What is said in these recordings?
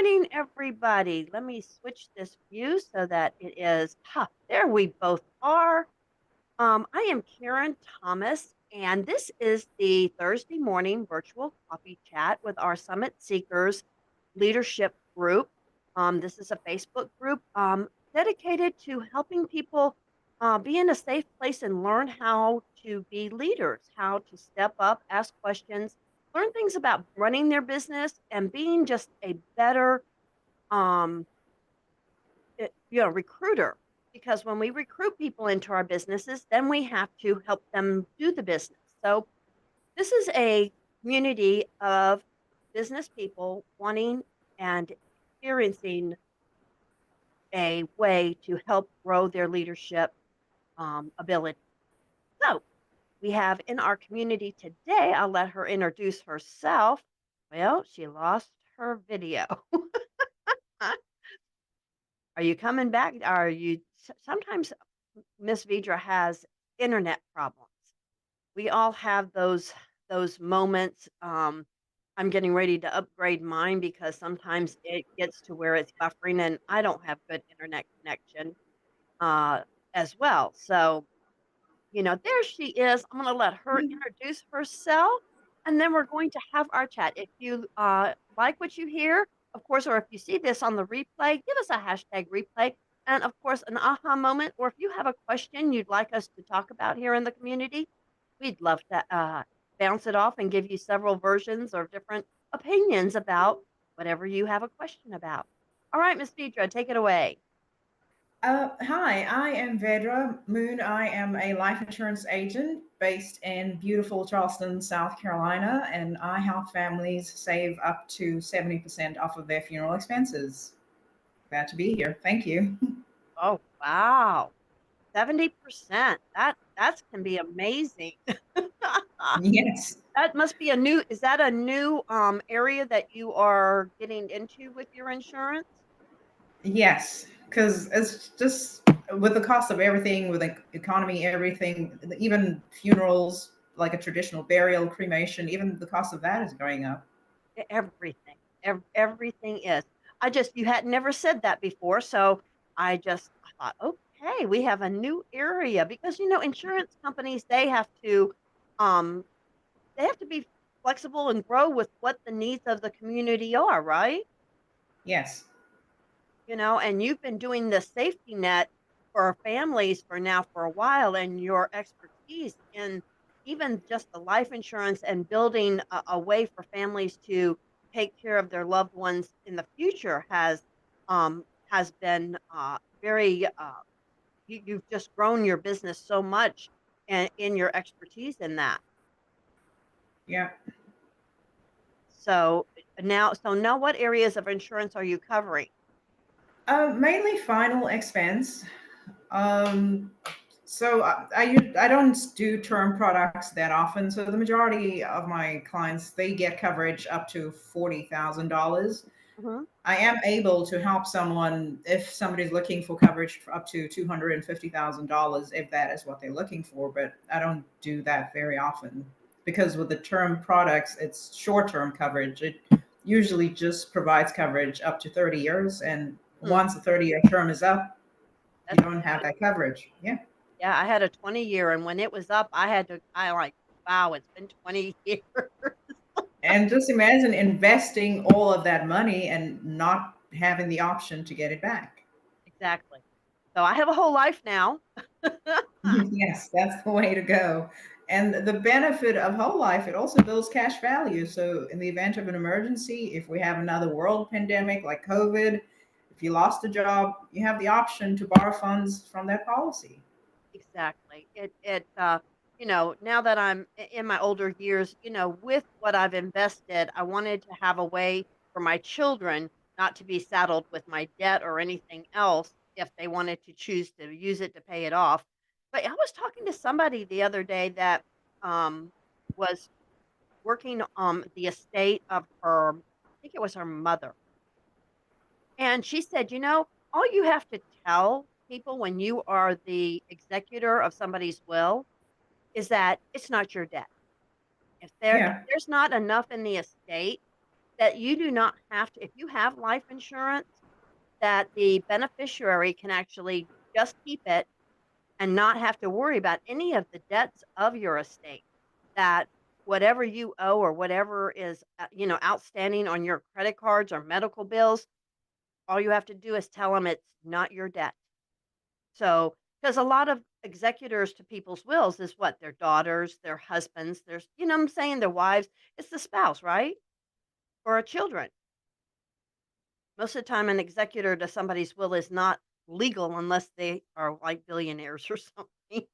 morning, everybody. Let me switch this view so that it is, there we both are. I am Karen Thomas, and this is the Thursday morning virtual coffee chat with our Summit Seekers leadership group. This is a Facebook group dedicated to helping people be in a safe place and learn how to be leaders, how to step up, ask questions, learn things about running their business, and being just a better um, recruiter. Because when we recruit people into our businesses, then we have to help them do the business. So this is a community of business people wanting and experiencing a way to help grow their leadership ability. So we have in our community today, I'll let her introduce herself. Well, she lost her video. Are you coming back? Are you sometimes Miss Vidra has internet problems. We all have those moments. I'm getting ready to upgrade mine because sometimes it gets to where it's buffering and I don't have good internet connection uh, as well. So, there she is. I'm going to let her introduce herself and then we're going to have our chat. If you like what you hear, of course, or if you see this on the replay, give us a hashtag replay. And of course, an aha moment, or if you have a question you'd like us to talk about here in the community, we'd love to bounce it off and give you several versions or different opinions about whatever you have a question about. All right, Miss Deidre, take it away. Hi, I am Vedra Moon. I am a life insurance agent based in beautiful Charleston, South Carolina, and I help families save up to 70% off of their funeral expenses. Glad to be here. Thank you. Oh, wow. 70%. That can be amazing. Yes, That must be a new is that a new area that you are getting into with your insurance? yes, because it's just with the cost of everything, with the economy, everything, even funerals, like a traditional burial, cremation, even the cost of that is going up. Everything. Everything is. You had never said that before, so I thought, okay, we have a new area because insurance companies um they have to be flexible and grow with what the needs of the community are, right? Yes. And you've been doing the safety net for families for a while, and your expertise in even just the life insurance and building a way for families to take care of their loved ones in the future has been very you've just grown your business so much and in your expertise in that. Yeah. So now what areas of insurance are you covering? Mainly final expense. Um, so I don't do term products that often. So the majority of my clients, they get coverage up to $40,000. Hmm. I am able to help someone if somebody's looking for coverage for up to $250,000 if that is what they're looking for. But I don't do that very often because with the term products, it's short-term coverage. It usually just provides coverage up to 30 years, and Hmm. once the 30-year term is up, you That's don't have it. that coverage. Yeah. Yeah, I had a 20-year, and when it was up, I like, wow, it's been 20 years. And just imagine investing all of that money and not having the option to get it back. Exactly. So I have a whole life now. Yes, that's the way to go. And the benefit of whole life, it also builds cash value. So, in the event of an emergency, if we have another world pandemic like COVID, if you lost a job, you have the option to borrow funds from that policy. Exactly. Now that I'm in my older years, with what I've invested, I wanted to have a way for my children not to be saddled with my debt or anything else if they wanted to choose to use it to pay it off. But I was talking to somebody the other day that um, was working on the estate of I think it was her mother. And she said, all you have to tell people when you are the executor of somebody's will is that it's not your debt. If Yeah. there's not enough in the estate that you do not have to, if you have life insurance, that the beneficiary can actually just keep it and not have to worry about any of the debts of your estate. That whatever you owe or whatever is, outstanding on your credit cards or medical bills, all you have to do is tell them it's not your debt. So, because a lot of executors to people's wills is what? Their daughters, their husbands, there's, what I'm saying, their wives. It's the spouse, right? Or children. Most of the time, an executor to somebody's will is not legal unless they are like billionaires or something,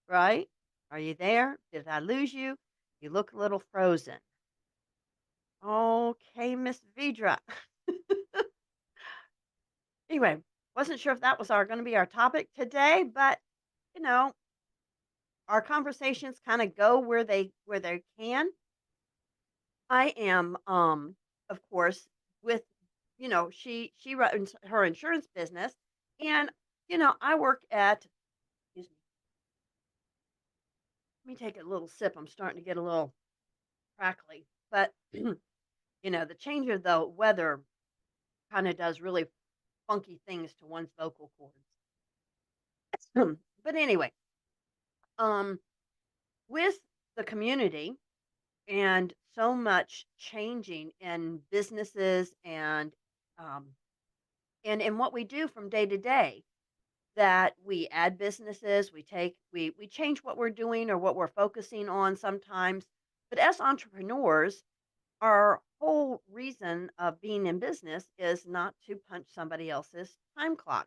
right? Are you there? Did I lose you? You look a little frozen. Okay, Miss Vidra. Anyway, wasn't sure if that was our going to be our topic today, but you know, our conversations kind of go where they can. I am, of course, with, she runs her insurance business, and I work at. Excuse me. Let me take a little sip. I'm starting to get a little crackly, but the change of the weather kind of does really funky things to one's vocal cords. But anyway, um, with the community and so much changing in businesses um, and in what we do from day to day, that we add businesses, we change what we're doing or what we're focusing on sometimes. But as entrepreneurs, our whole reason of being in business is not to punch somebody else's time clock.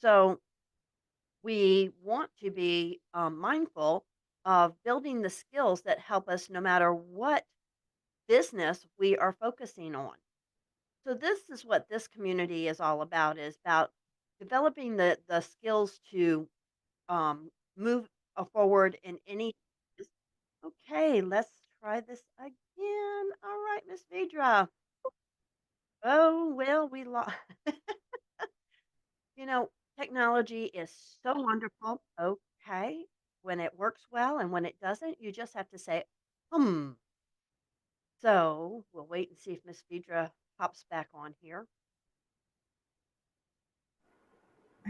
So we want to be mindful of building the skills that help us no matter what business we are focusing on. So this is what this community is about developing the skills to move forward in any. Okay, let's try this again. All right, Miss Vidra. Oh well, we lost. You know, technology is so wonderful. Okay. When it works well and when it doesn't, you just have to say, hmm. So we'll wait and see if Miss Vidra pops back on here.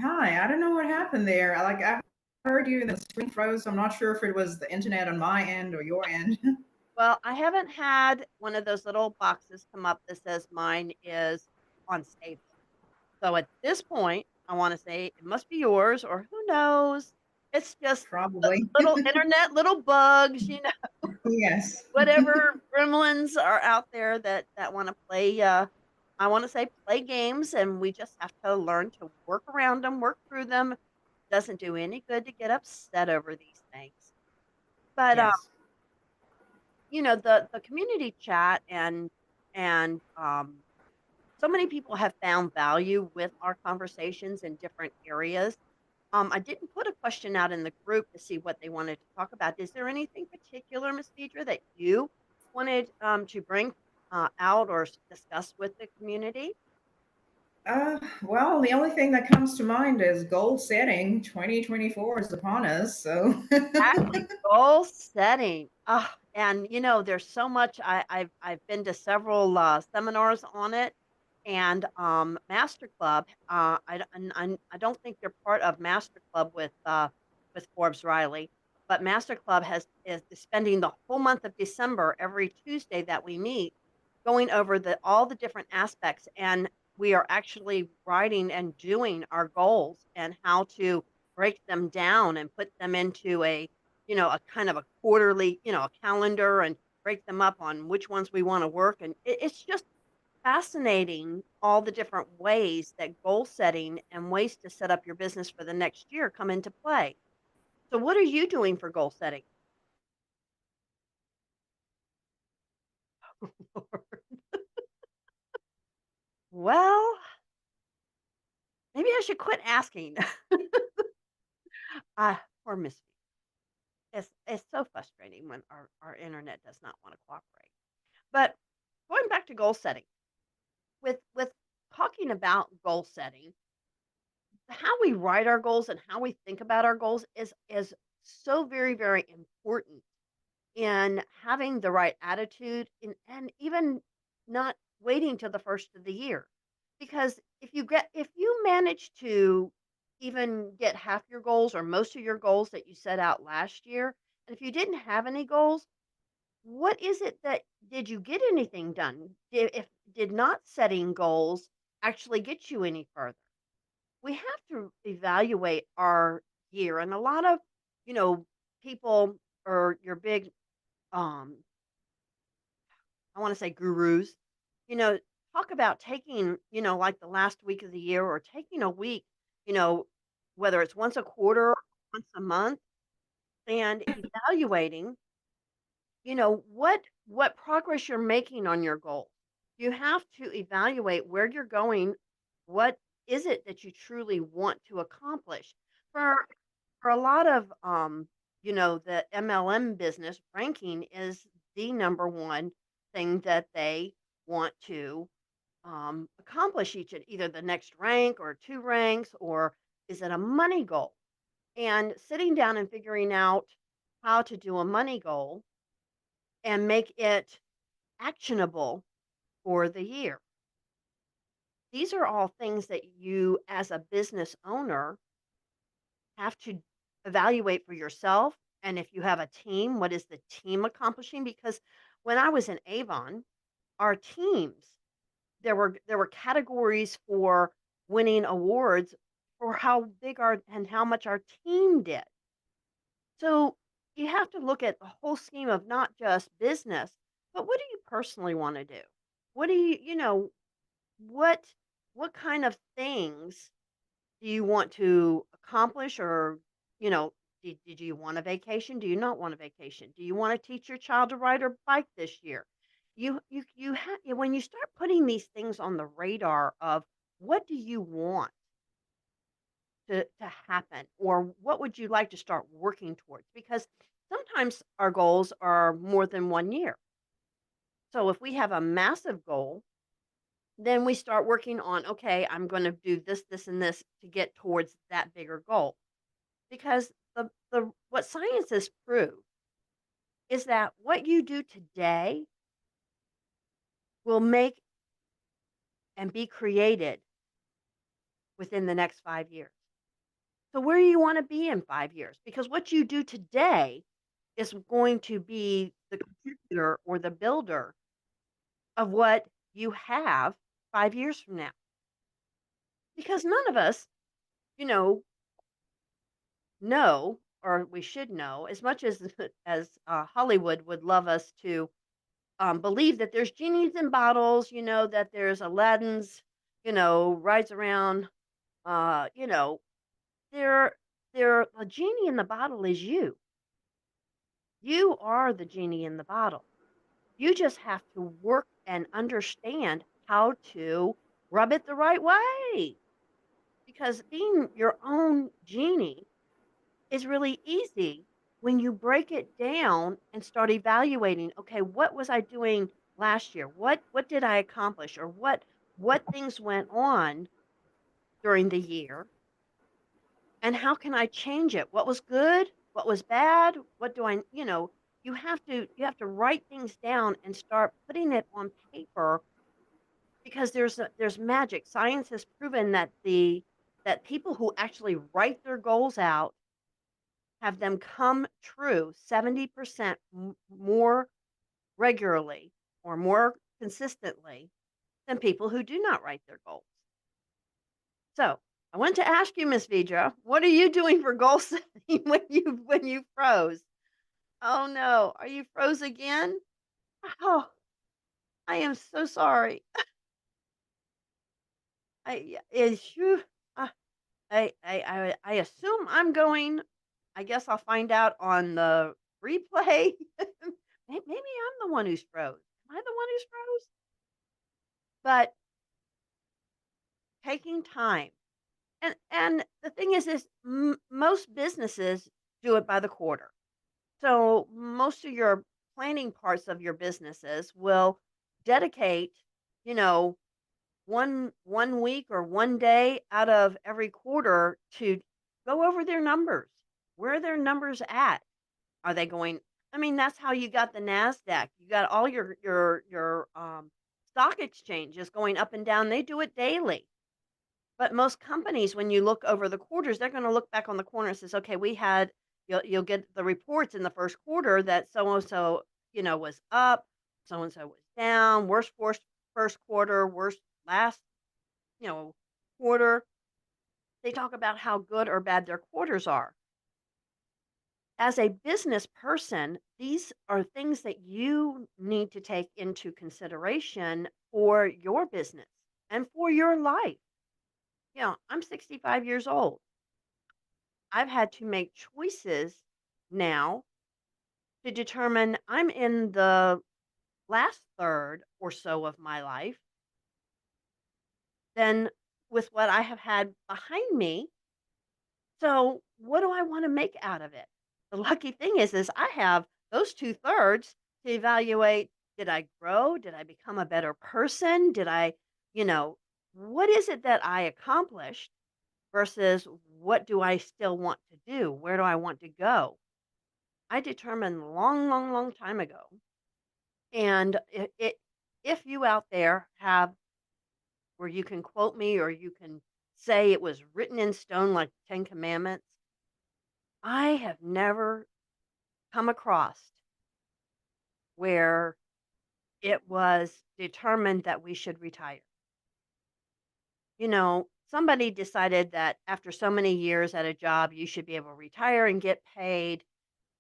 Hi, I don't know what happened there. I heard you, the screen froze. I'm not sure if it was the internet on my end or your end. Well, I haven't had one of those little boxes come up that says mine is unstable. So at this point, I want to say it must be yours, or who knows? It's just Probably. little internet, little bugs, Yes. whatever gremlins are out there that want to play. I want to say play games, and we just have to learn to work around them, work through them. Doesn't do any good to get upset over these things. But Yes. the community chat and so many people have found value with our conversations in different areas. I didn't put a question out in the group to see what they wanted to talk about. Is there anything particular, Miss Deidre, that you wanted to bring out or discuss with the community? Well, the only thing that comes to mind is goal setting. 2024 is upon us. So, Exactly, goal setting. And there's so much. I've been to several seminars on it, and Master Club. I don't think they're part of Master Club with Forbes Riley, but Master Club is spending the whole month of December every Tuesday that we meet, going over all the different aspects, and we are actually writing and doing our goals and how to break them down and put them into a kind of a quarterly, a calendar, and break them up on which ones we want to work. And it's just fascinating all the different ways that goal setting and ways to set up your business for the next year come into play. So, what are you doing for goal setting? Well, maybe I should quit asking. Poor Miss V. It's so frustrating when our internet does not want to cooperate. But going back to goal setting, with talking about goal setting, how we write our goals and how we think about our goals is so very, very important. and having the right attitude and even not waiting till the first of the year. Because if you manage to even get half your goals or most of your goals that you set out last year, and if you didn't have any goals, what is it that did you get anything done? Did not setting goals actually get you any further? We have to evaluate our year, and a lot of, you know, people or your big um I want to say gurus, you know, talk about taking, like the last week of the year or taking a week, you know, whether it's once a quarter or once a month and evaluating, what progress you're making on your goal. You have to evaluate where you're going. What is it that you truly want to accomplish? For for a lot of the MLM business, ranking is the number one thing that they want to accomplish either the next rank or two ranks, or is it a money goal? And sitting down and figuring out how to do a money goal and make it actionable for the year. These are all things that you, as a business owner, have to evaluate for yourself. And if you have a team, what is the team accomplishing? Because when I was in Avon, our teams, there were categories for winning awards for how big our and how much our team did. So you have to look at the whole scheme of not just business, but what do you personally want to do? What do what what kind of things do you want to accomplish? Or, did you want a vacation? Do you not want a vacation? Do you want to teach your child to ride or bike this year? You have when you start putting these things on the radar of what do you want to happen, or what would you like to start working towards? Because sometimes our goals are more than 1 year. So if we have a massive goal, then we start working on, okay, I'm going to do this, this, and this to get towards that bigger goal. Because the what science has proved is that what you do today will make and be created within the next 5 years. So where do you want to be in 5 years? Because what you do today is going to be the contributor or the builder of what you have 5 years from now. Because none of us, you know, or we should know, as much as Hollywood would love us to believe that there's genies in bottles, that there's Aladdin's, rides around, uh, you know, there, a genie in the bottle is you. You are the genie in the bottle. You just have to work and understand how to rub it the right way. Because being your own genie is really easy when you break it down and start evaluating, okay, what was I doing last year? What did I accomplish? Or what things went on during the year, and how can I change it? What was good? What was bad? What do I, you have to write things down and start putting it on paper, because there's magic. Science has proven that people who actually write their goals out have them come true 70% more regularly or more consistently than people who do not write their goals. So, I want to ask you, Miss Vidra, what are you doing for goal setting when you froze? Oh no, are you froze again? Oh, I am so sorry. Phew, uh, I assume I'm going. I guess I'll find out on the replay. Maybe I'm the one who's froze. Am I the one who's froze? But taking time, and the thing is, most businesses do it by the quarter. So most of your planning parts of your businesses will dedicate, you know, one week or one day out of every quarter to go over their numbers. Where are their numbers at? Are they going? I mean, that's how you got the NASDAQ. You got all your stock exchanges going up and down. They do it daily. But most companies, when you look over the quarters, they're gonna look back on the corner and says, "Okay, we had" you'll get the reports in the first quarter that so and so, was up, so and so was down, worst first quarter, worst last, you know, quarter. They talk about how good or bad their quarters are. As a business person, these are things that you need to take into consideration for your business and for your life. I'm 65 years old. I've had to make choices now to determine I'm in the last third or so of my life. Then, with what I have had behind me, so what do I want to make out of it? The lucky thing is I have those two thirds to evaluate. Did I grow? Did I become a better person? Did I, you know, what is it that I accomplished versus what do I still want to do? Where do I want to go? I determined long, long, long time ago. And if you out there have where you can quote me or you can say it was written in stone like the Ten Commandments, I have never come across where it was determined that we should retire. Somebody decided that after so many years at a job, you should be able to retire and get paid.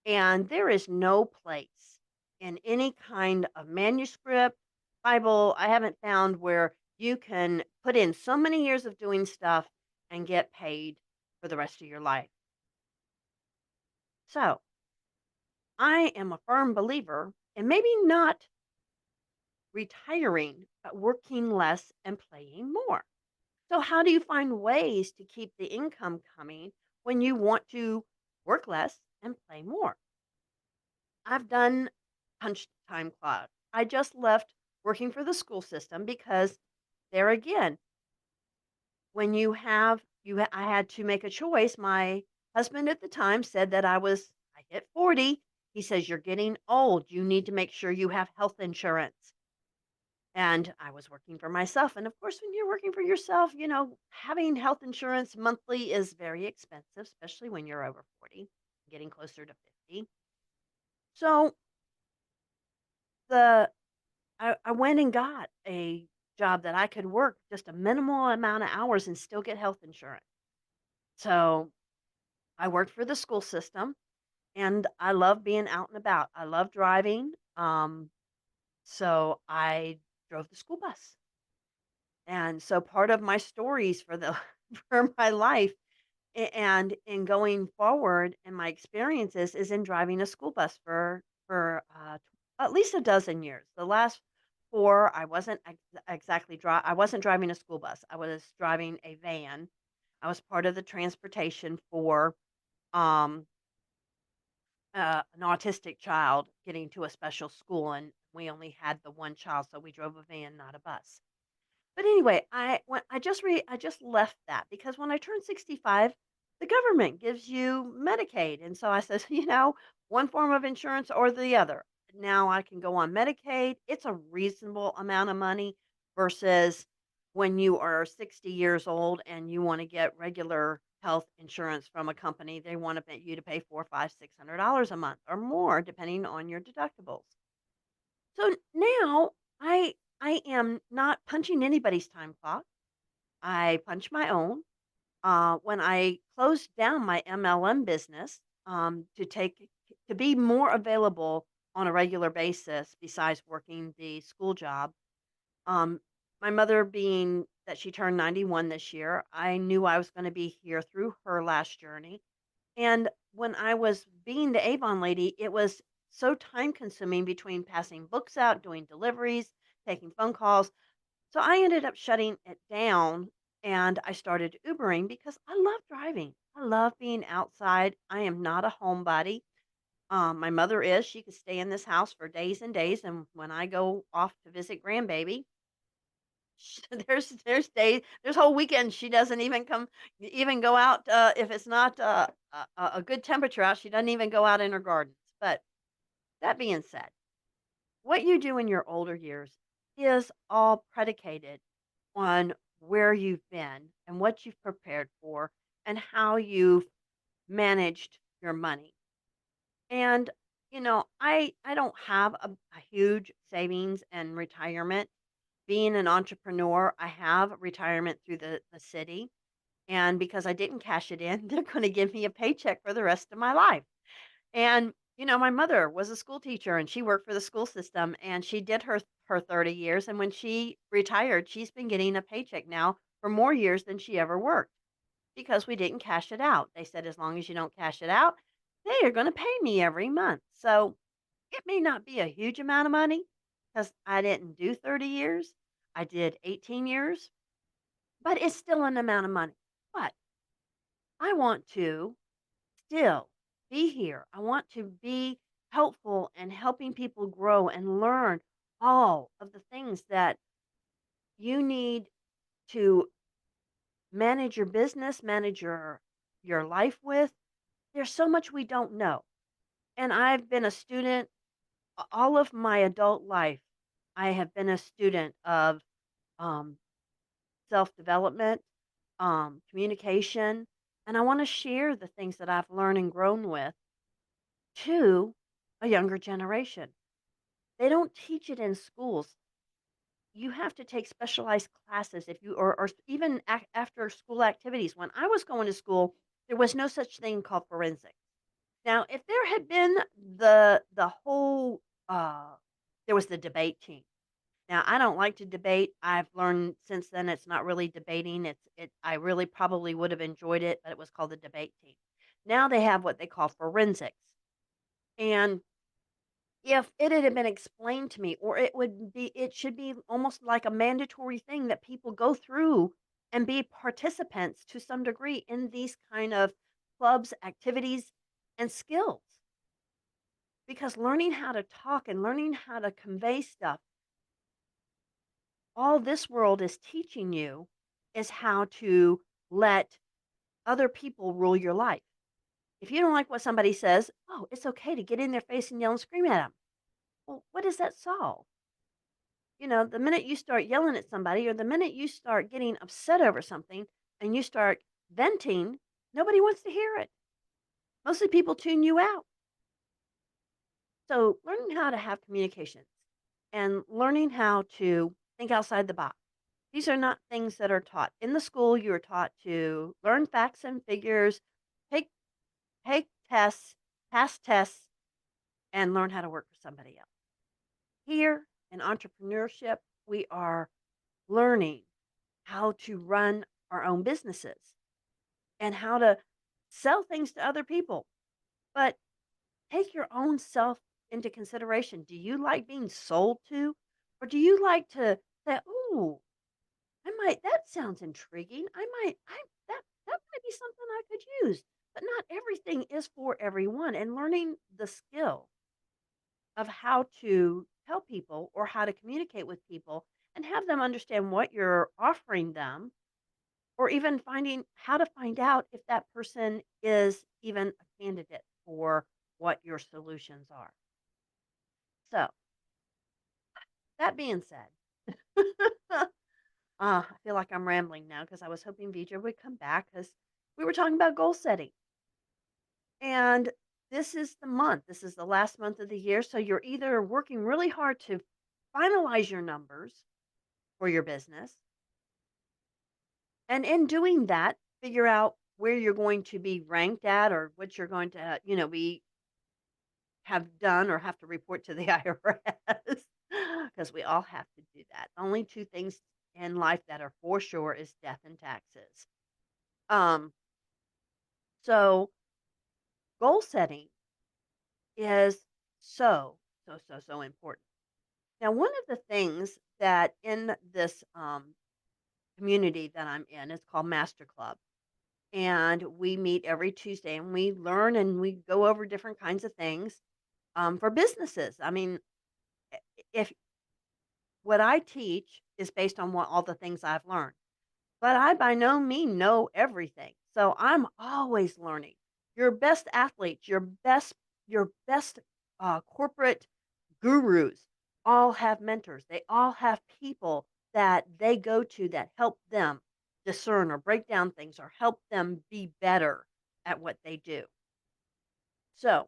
And there is no place in any kind of manuscript, Bible, I haven't found where you can put in so many years of doing stuff and get paid for the rest of your life. So I am a firm believer in maybe not retiring, but working less and playing more. So, how do you find ways to keep the income coming when you want to work less and play more? I've done punch time clock. I just left working for the school system because there again, when I had to make a choice. My husband at the time said that I hit 40. He says, "You're getting old. You need to make sure you have health insurance." And I was working for myself. And of course, when you're working for yourself, having health insurance monthly is very expensive, especially when you're over 40, getting closer to 50. So the I went and got a job that I could work just a minimal amount of hours and still get health insurance. So I worked for the school system and I love being out and about. I love driving. So I drove the school bus. And so part of my stories for the for my life and in going forward in my experiences is in driving a school bus for at least a dozen years. The last four, I wasn't I wasn't driving a school bus. I was driving a van. I was part of the transportation for um, an autistic child getting to a special school, and we only had the one child, so we drove a van, not a bus. But anyway, I just left that because when I turned 65, the government gives you Medicaid, and so I says, one form of insurance or the other. Now I can go on Medicaid. It's a reasonable amount of money versus when you are 60 years old and you want to get regular health insurance from a company. They want to pay you to pay four, five, $600 a month or more, depending on your deductibles. So now I am not punching anybody's time clock. I punch my own. When I closed down my MLM business to be more available on a regular basis, besides working the school job, um, my mother being that she turned 91 this year, I knew I was going to be here through her last journey. And when I was being the Avon lady, it was so time consuming between passing books out, doing deliveries, taking phone calls. So I ended up shutting it down and I started Ubering because I love driving. I love being outside. I am not a homebody. My mother is. She could stay in this house for days and days. And when I go off to visit grandbaby, there's whole weekends she doesn't even go out, if it's not, a good temperature out, she doesn't even go out in her gardens, but That being said, what you do in your older years is all predicated on where you've been and what you've prepared for and how you've managed your money. And, I don't have a huge savings and retirement. Being an entrepreneur, I have retirement through the city. And because I didn't cash it in, they're going to give me a paycheck for the rest of my life. And, my mother was a school teacher and she worked for the school system and she did her 30 years. And when she retired, she's been getting a paycheck now for more years than she ever worked because we didn't cash it out. They said, as long as you don't cash it out, they are going to pay me every month. So it may not be a huge amount of money because I didn't do 30 years. I did 18 years, but it's still an amount of money. But I want to still be here. I want to be helpful and helping people grow and learn all of the things that you need to manage your business, manage your life with. There's so much we don't know. And I've been a student all of my adult life. I have been a student of um, self-development, communication, and I want to share the things that I've learned and grown with to a younger generation. They don't teach it in schools. You have to take specialized classes if you or even after school activities. When I was going to school, there was no such thing called forensics. Now, if there had been the whole there was the debate team. Now, I don't like to debate. I've learned since then it's not really debating. I really probably would have enjoyed it, but it was called the debate team. Now they have what they call forensics. And if it had been explained to me, or it should be almost like a mandatory thing that people go through and be participants to some degree in these kind of clubs, activities, and skills. Because learning how to talk and learning how to convey stuff, all this world is teaching you is how to let other people rule your life. If you don't like what somebody says, oh, it's okay to get in their face and yell and scream at them. Well, what does that solve? The minute you start yelling at somebody or the minute you start getting upset over something and you start venting, nobody wants to hear it. Mostly people tune you out. So, learning how to have communications and learning how to think outside the box. These are not things that are taught. In the school, you are taught to learn facts and figures, take take tests, pass tests, and learn how to work for somebody else. Here in entrepreneurship, we are learning how to run our own businesses and how to sell things to other people. But take your own self into consideration. Do you like being sold to? Or do you like to say, "Oh, that sounds intriguing. That might be something I could use." But not everything is for everyone. And learning the skill of how to tell people or how to communicate with people and have them understand what you're offering them or even finding how to find out if that person is even a candidate for what your solutions are. So, that being said, I feel like I'm rambling now because I was hoping Vija would come back because we were talking about goal setting. And this is the month, this is the last month of the year. So, you're either working really hard to finalize your numbers for your business. And in doing that, figure out where you're going to be ranked at or what you're going to, be have done or have to report to the IRS because we all have to do that. Only two things in life that are for sure is death and taxes. Um, so goal setting is so important. Now, one of the things that in this community that I'm in is called Master Club. And we meet every Tuesday and we learn and we go over different kinds of things for businesses. I mean, if what I teach is based on what all the things I've learned, but I by no means know everything. So I'm always learning. Your best athletes, your best corporate gurus all have mentors. They all have people that they go to that help them discern or break down things or help them be better at what they do. So,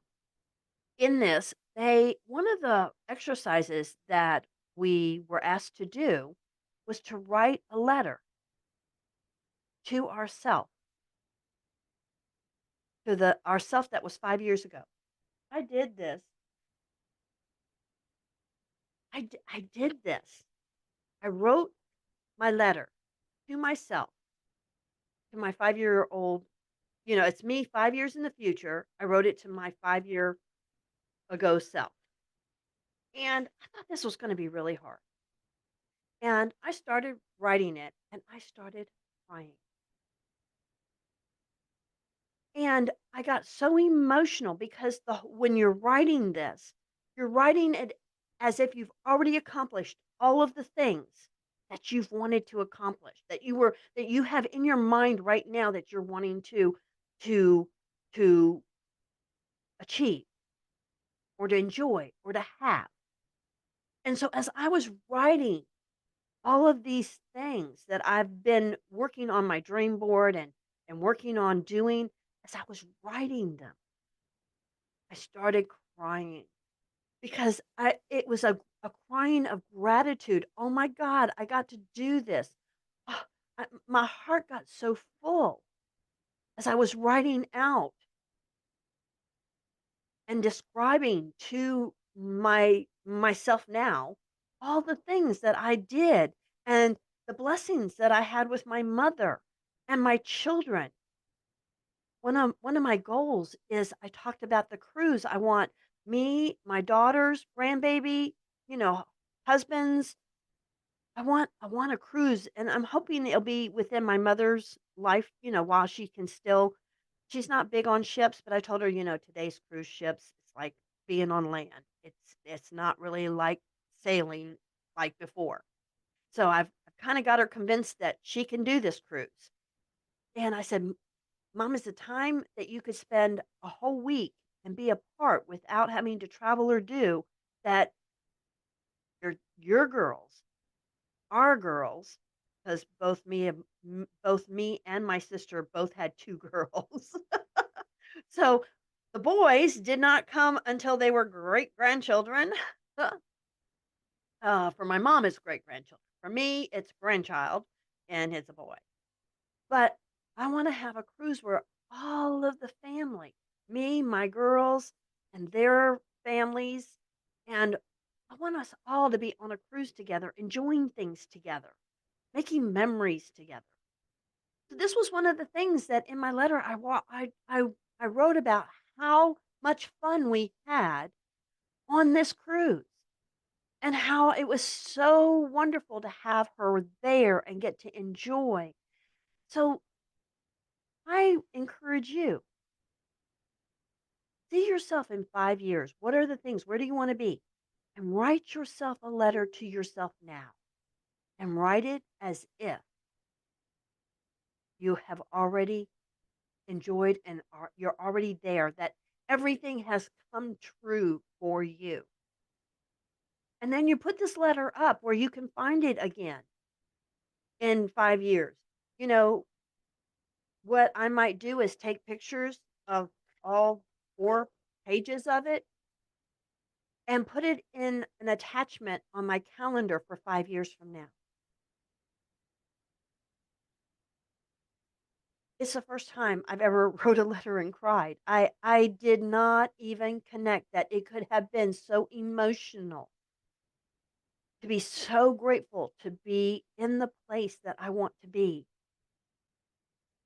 in this, they one of the exercises that we were asked to do was to write a letter to ourself, to the ourself that was 5 years ago. I did this. I did this. I wrote my letter to myself, to my 5-year-old. It's me 5 years in the future. I wrote it to my 5-year ago self. And I thought this was gonna be really hard. And I started writing it, and I started crying. And I got so emotional because when you're writing this, you're writing it as if you've already accomplished all of the things that you've wanted to accomplish, that you have in your mind right now that you're wanting to to achieve or to enjoy or to have. And so as I was writing all of these things that I've been working on my dream board and working on doing, as I was writing them, I started crying because it was a crying of gratitude. Oh my God, I got to do this. Ah, my heart got so full as I was writing out and describing to myself now all the things that I did and the blessings that I had with my mother and my children. One of my goals is I talked about the cruise. I want me, my daughters, grandbaby, you know, husbands. I want a cruise, and I'm hoping it'll be within my mother's life, while she can still. She's not big on ships, but I told her, today's cruise ships, it's like being on land. It's not really like sailing like before. So I've kind of got her convinced that she can do this cruise. And I said, Mom, is the time that you could spend a whole week and be apart without having to travel or do that your girls, our girls, because both me and my sister both had 2 girls. So the boys did not come until they were great grandchildren. For my mom, it's great grandchildren. For me, it's grandchild, and it's a boy. But I wanna have a cruise where all of the family, me, my girls, and their families, and I want us all to be on a cruise together, enjoying things together, making memories together. So this was one of the things that in my letter I wrote about how much fun we had on this cruise and how it was so wonderful to have her there and get to enjoy. So I encourage you, see yourself in 5 years. What are the things? Where do you want to be? And write yourself a letter to yourself now and write it as if you have already enjoyed and you're already there, that everything has come true for you. And then you put this letter up where you can find it again in 5 years. You know, what I might do is take pictures of all 4 pages of it and put it in an attachment on my calendar for 5 years from now. It's the first time I've ever wrote a letter and cried. I did not even connect that it could have been so emotional, to be so grateful to be in the place that I want to be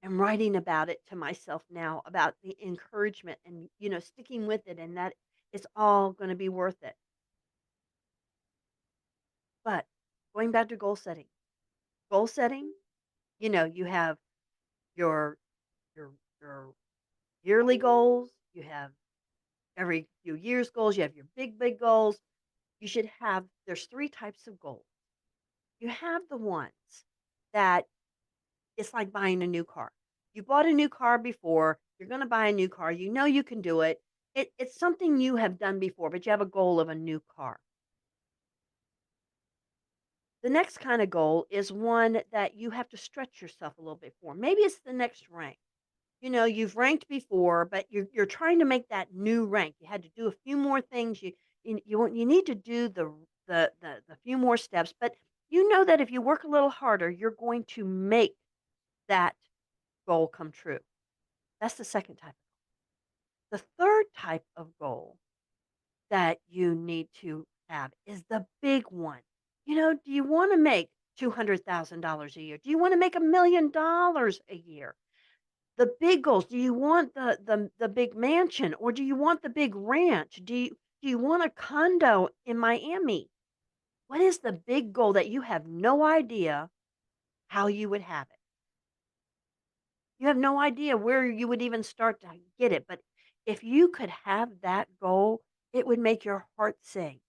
and writing about it to myself now about the encouragement and sticking with it and that it's all going to be worth it. But going back to goal setting, you have your your your yearly goals, you have every few years goals, you have your big goals. You should have There's 3 types of goals. You have the ones that it's like buying a new car. You bought a new car before, you're going to buy a new car, you know you can do it. it's something you have done before, but you have a goal of a new car. The next kind of goal is one that you have to stretch yourself a little bit for. Maybe it's the next rank. You know, you've ranked before, but you're trying to make that new rank. You had to do a few more things. You need to do the few more steps, but you know that if you work a little harder, you're going to make that goal come true. That's the second type. The third type of goal that you need to have is the big one. You know, do you want to make $200,000 a year? Do you want to make $1 million a year? The big goals. Do you want the big mansion or do you want the big ranch? Do you want a condo in Miami? What is the big goal that you have no idea how you would have it? You have no idea where you would even start to get it, but if you could have that goal, it would make your heart sing.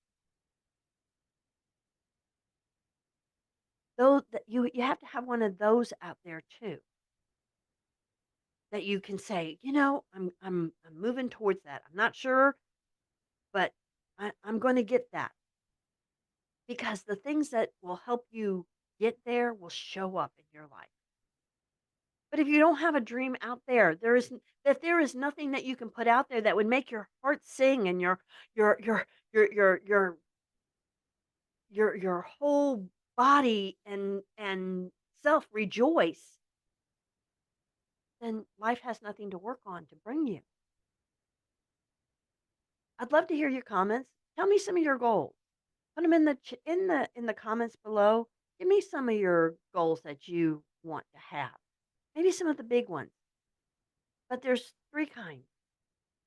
Though that you have to have one of those out there too, that you can say, "You know, I'm moving towards that. I'm not sure, but I'm gonna get that." Because the things that will help you get there will show up in your life. But if you don't have a dream out there, there is nothing that you can put out there that would make your heart sing and your your your your your your whole body and self rejoice, then life has nothing to work on to bring you. I'd love to hear your comments. Tell me some of your goals. Put them in the comments below. Give me some of your goals that you want to have. Maybe some of the big ones. But there's three kinds.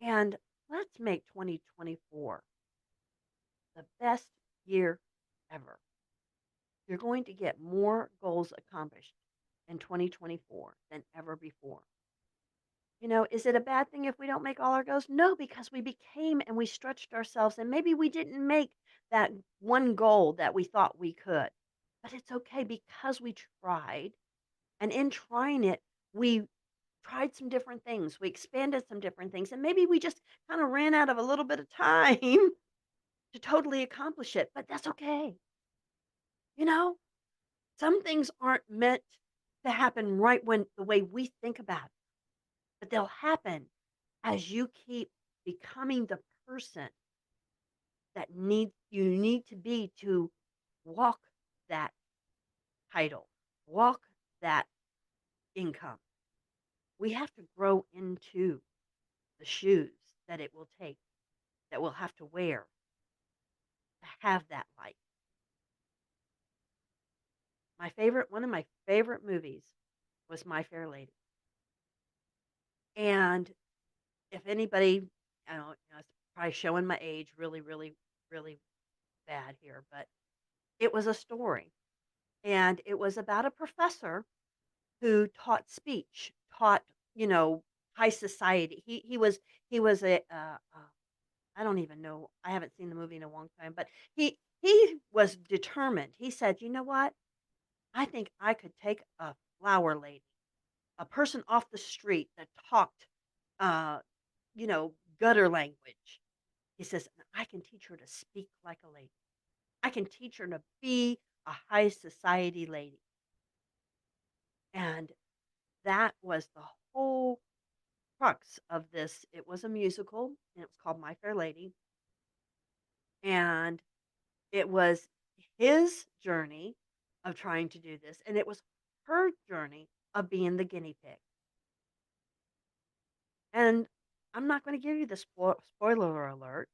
And let's make 2024 the best year ever. You're going to get more goals accomplished in 2024 than ever before. You know, is it a bad thing if we don't make all our goals? No, because we became and we stretched ourselves, and maybe we didn't make that one goal that we thought we could. But it's okay because we tried. And in trying it, we tried some different things. We expanded some different things. And maybe we just kind of ran out of a little bit of time to totally accomplish it. But that's okay. You know, some things aren't meant to happen right when the way we think about it, but they'll happen as you keep becoming the person that you need to be to walk that title, walk that income. We have to grow into the shoes that it will take, that we'll have to wear to have that life. One of my favorite movies was My Fair Lady. And if anybody, I don't know, it's probably showing my age really, really, really bad here, but it was a story. And it was about a professor who taught speech, taught, you know, high society. He was I don't even know. I haven't seen the movie in a long time, but he was determined. He said, "You know what? I think I could take a flower lady, a person off the street that talked, uh, you know, gutter language." He says, "And I can teach her to speak like a lady. I can teach her to be a high society lady." And that was the whole crux of this. It was a musical, and it was called My Fair Lady, and it was his journey of trying to do this, and it was her journey of being the guinea pig. And I'm not going to give you the spoiler alert.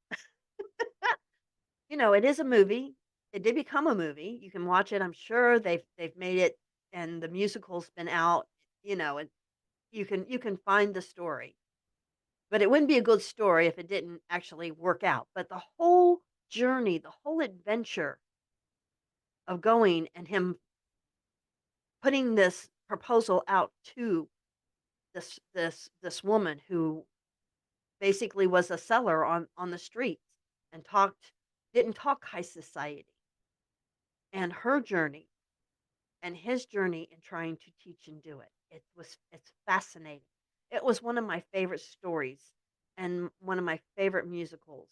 You know, it is a movie. It did become a movie. You can watch it. I'm sure they've made it, and the musical's been out. You know, and you can find the story. But it wouldn't be a good story if it didn't actually work out. But the whole journey, the whole adventure of going and him putting this proposal out to this woman who basically was a seller on the streets and didn't talk high society, and her journey and his journey in trying to teach and do it. It's fascinating. It was one of my favorite stories and one of my favorite musicals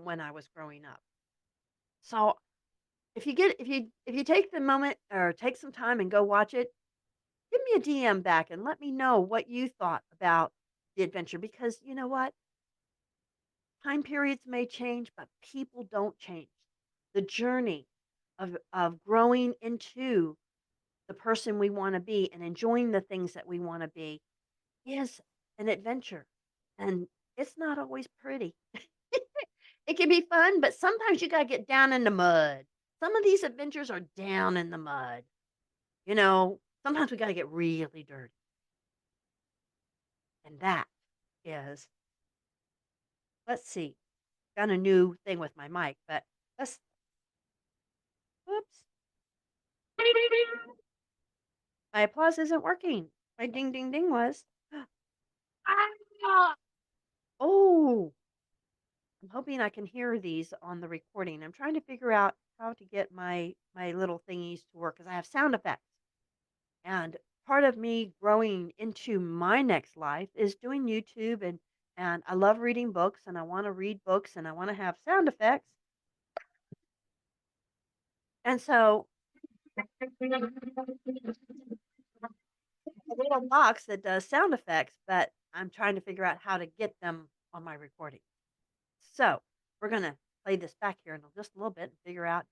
when I was growing up. So if you take the moment or take some time and go watch it, give me a DM back and let me know what you thought about the adventure because you know what? Time periods may change, but people don't change. The journey of growing into the person we want to be and enjoying the things that we want to be is an adventure. And it's not always pretty. It can be fun, but sometimes you got to get down in the mud. Some of these adventures are down in the mud. Sometimes we got to get really dirty. And that is, let's see, got a new thing with my mic, but let's, whoops, my applause isn't working. My ding ding ding was. Ah! Oh, I'm hoping I can hear these on the recording. I'm trying to figure out how to get my little thingies to work because I have sound effects. And part of me growing into my next life is doing YouTube and I love reading books and I want to read books and I want to have sound effects. And so a little box that does sound effects, but I'm trying to figure out how to get them on my recording. So we're gonna play this back here in just a little bit and figure out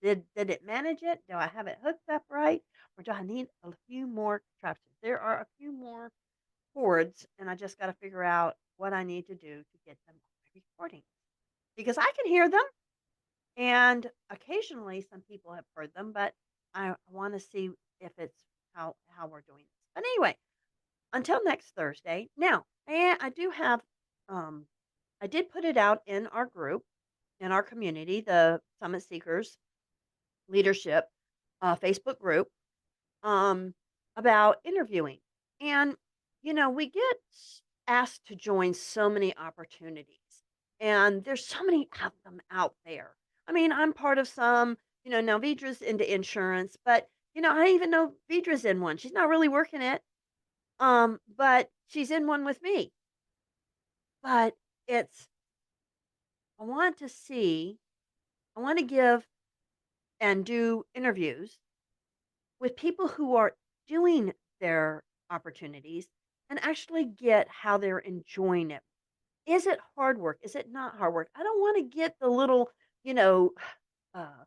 did it manage it? Do I have it hooked up right? Or do I need a few more contraptions? There are a few more chords, and I just got to figure out what I need to do to get them on my recording because I can hear them, and occasionally some people have heard them, but I want to see if it's how we're doing this. But anyway, until next Thursday. Now, and I do have um I did put it out in our group, in our community, the Summit Seekers Leadership Facebook group, um, about interviewing. And, we get asked to join so many opportunities, and there's so many of them out there. I mean, I'm part of some, now Vidra's into insurance, but, I even know Vidra's in one. She's not really working it, but she's in one with me. But it's, I want to see, I want to give and do interviews with people who are doing their opportunities and actually get how they're enjoying it. Is it hard work? Is it not hard work? I don't want to get the little, you know, uh,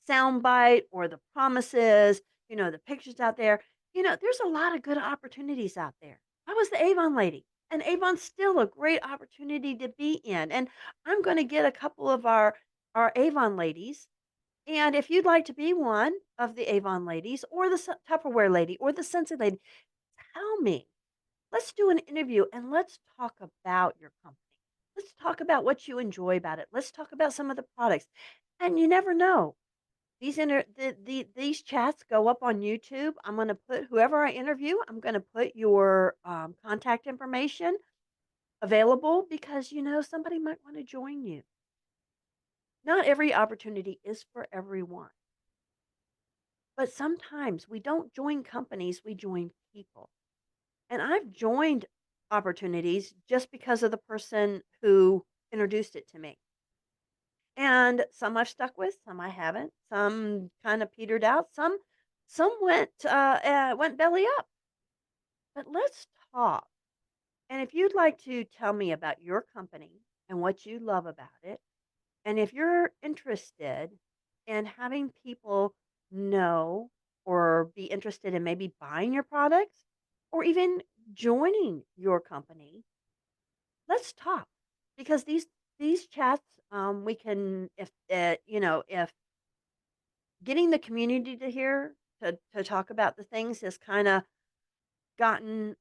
sound bite or the promises, the pictures out there. There's a lot of good opportunities out there. I was the Avon lady, and Avon's still a great opportunity to be in. And I'm going to get a couple of our Avon ladies and if you'd like to be one of the Avon ladies or the Tupperware lady or the Scented lady, tell me. Let's do an interview and let's talk about your company. Let's talk about what you enjoy about it. Let's talk about some of the products. And you never know. These chats go up on YouTube. I'm going to put whoever I interview. I'm going to put your contact information available because somebody might want to join you. Not every opportunity is for everyone. But sometimes we don't join companies, we join people. And I've joined opportunities just because of the person who introduced it to me. And some I've stuck with, some I haven't. Some kind of petered out. Some went belly up. But let's talk. And if you'd like to tell me about your company and what you love about it, and if you're interested in having people know or be interested in maybe buying your products or even joining your company, let's talk because these chats we can if getting the community to hear to talk about the things has kind of gotten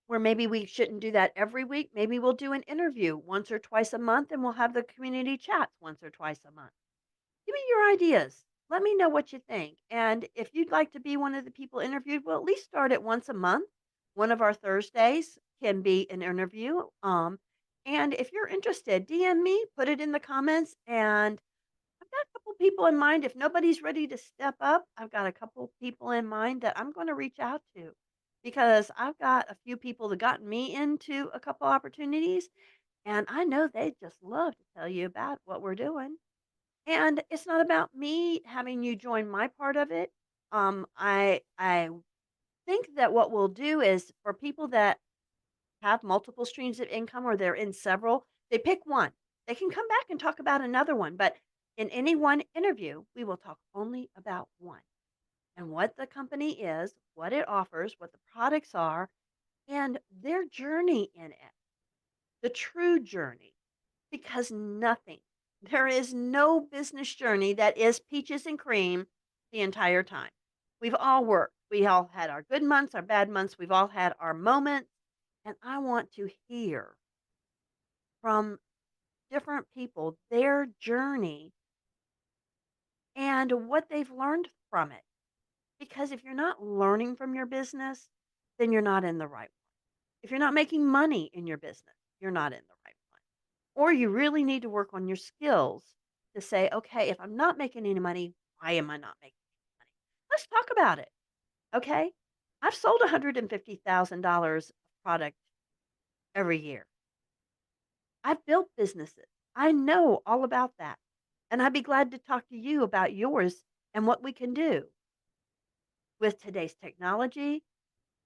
where maybe we shouldn't do that every week. Maybe we'll do an interview once or twice a month and we'll have the community chats once or twice a month. Give me your ideas. Let me know what you think. And if you'd like to be one of the people interviewed, we'll at least start it once a month. One of our Thursdays can be an interview. And if you're interested, DM me, put it in the comments. And I've got a couple people in mind. If nobody's ready to step up, I've got a couple people in mind that I'm going to reach out to because I've got a few people that got me into a couple opportunities, and I know they just love to tell you about what we're doing. And it's not about me having you join my part of it. I think that what we'll do is for people that have multiple streams of income or they're in several, they pick one. They can come back and talk about another one, but in any one interview, we will talk only about one and what the company is, what it offers, what the products are, and their journey in it, the true journey. Because nothing, there is no business journey that is peaches and cream the entire time. We've all worked. We all had our good months, our bad months. We've all had our moments. And I want to hear from different people their journey and what they've learned from it. Because if you're not learning from your business, then you're not in the right one. If you're not making money in your business, you're not in the right one. Or you really need to work on your skills to say, okay, if I'm not making any money, why am I not making any money? Let's talk about it. Okay. I've sold $150,000 of product every year. I've built businesses. I know all about that. And I'd be glad to talk to you about yours and what we can do with today's technology,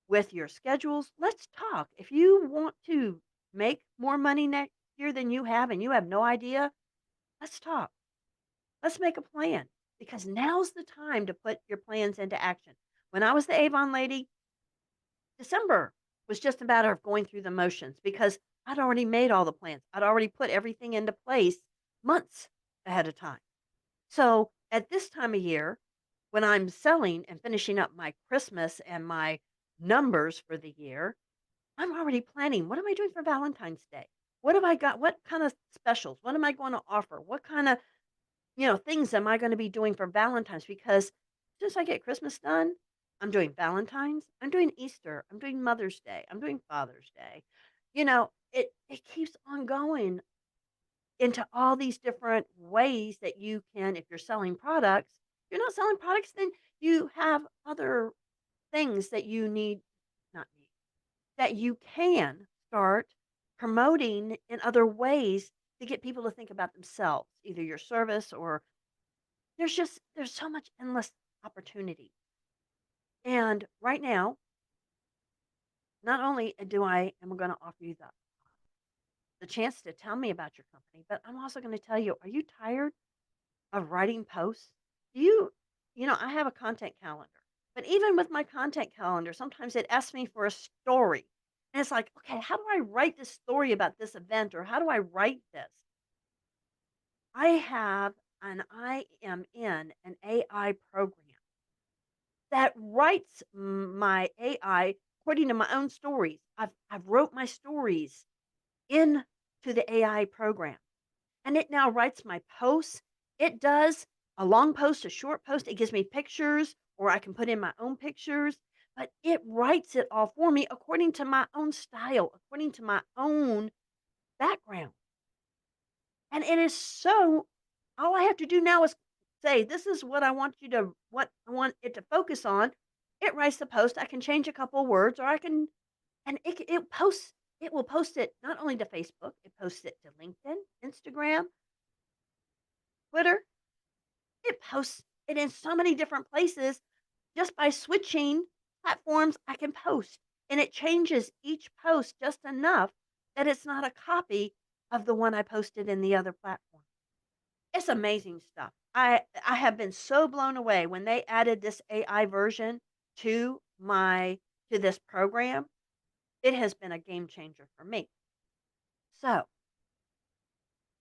with your schedules. Let's talk. If you want to make more money next year than you have and you have no idea, let's talk. Let's make a plan because now's the time to put your plans into action. When I was the Avon lady, December was just a matter of going through the motions because I'd already made all the plans. I'd already put everything into place months ahead of time. So at this time of year, when I'm selling and finishing up my Christmas and my numbers for the year, I'm already planning. What am I doing for Valentine's Day? What have I got? What kind of specials? What am I going to offer? What kind of things am I gonna be doing for Valentine's? Because since I get Christmas done, I'm doing Valentine's, I'm doing Easter, I'm doing Mother's Day, I'm doing Father's Day. It keeps on going into all these different ways that you can if you're selling products. If you're not selling products, then you have other things that you need not need, that you can start promoting in other ways to get people to think about themselves, either your service or there's so much endless opportunity. And right now, not only do I am going to offer you the chance to tell me about your company, but I'm also going to tell you, are you tired of writing posts? Do I have a content calendar. But even with my content calendar, sometimes it asks me for a story. And it's like, okay, how do I write this story about this event or how do I write this? I have and I am in an AI program that writes my AI according to my own stories. I've wrote my stories into the AI program, and it now writes my posts. It does a long post, a short post. It gives me pictures, or I can put in my own pictures. But it writes it all for me according to my own style, according to my own background. And it is so all I have to do now is say, "This is what I want it to focus on." It writes the post. I can change a couple words or I can and it will post it not only to Facebook, it posts it to LinkedIn, Instagram, Twitter. It posts it in so many different places just by switching platforms I can post. And it changes each post just enough that it's not a copy of the one I posted in the other platform. It's amazing stuff. I have been so blown away when they added this AI version to my to this program. It has been a game changer for me. So, if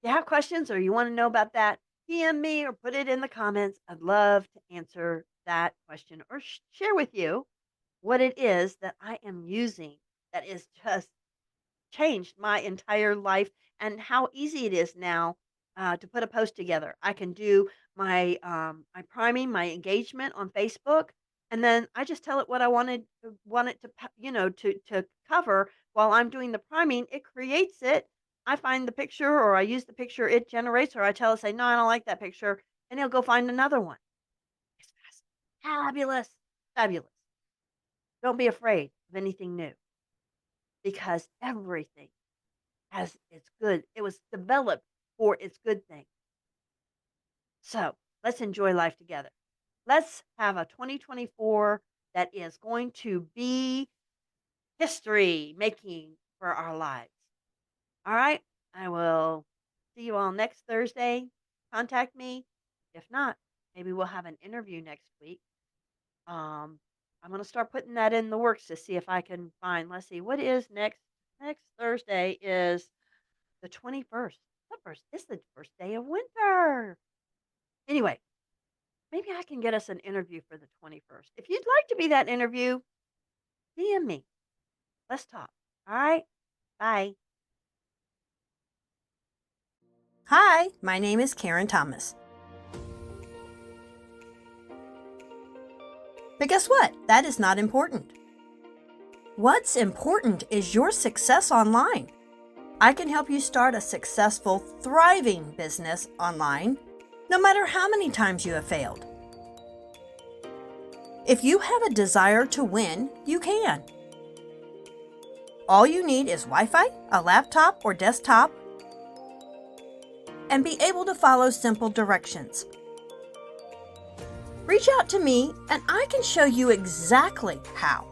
you have questions or you want to know about that, PM me or put it in the comments. I'd love to answer that question or share with you what it is that I am using that is just changed my entire life and how easy it is now to put a post together. I can do my priming, my engagement on Facebook, and then I just tell it what I want it to to cover while I'm doing the priming. It creates it. I find the picture, or I use the picture it generates, or I tell it say no, I don't like that picture, and it'll go find another one. It's fabulous, fabulous. Don't be afraid. of anything new because everything has its good. It was developed for its good thing. So let's enjoy life together. Let's have a 2024 that is going to be history making for our lives. All right. I will see you all next Thursday. Contact me. If not, maybe we'll have an interview next week. Um, I'm going to start putting that in the works to see if I can find, let's see, what is next? Next Thursday is the 21st. It's the first day of winter. Anyway, maybe I can get us an interview for the 21st. If you'd like to be that interview, DM me. Let's talk. All right. Bye. Hi, my name is Karen Thomas. But guess what? That is not important. What's important is your success online. I can help you start a successful, thriving business online, no matter how many times you have failed. If you have a desire to win, you can. All you need is Wi-Fi, a laptop or desktop, and be able to follow simple directions. Reach out to me and I can show you exactly how.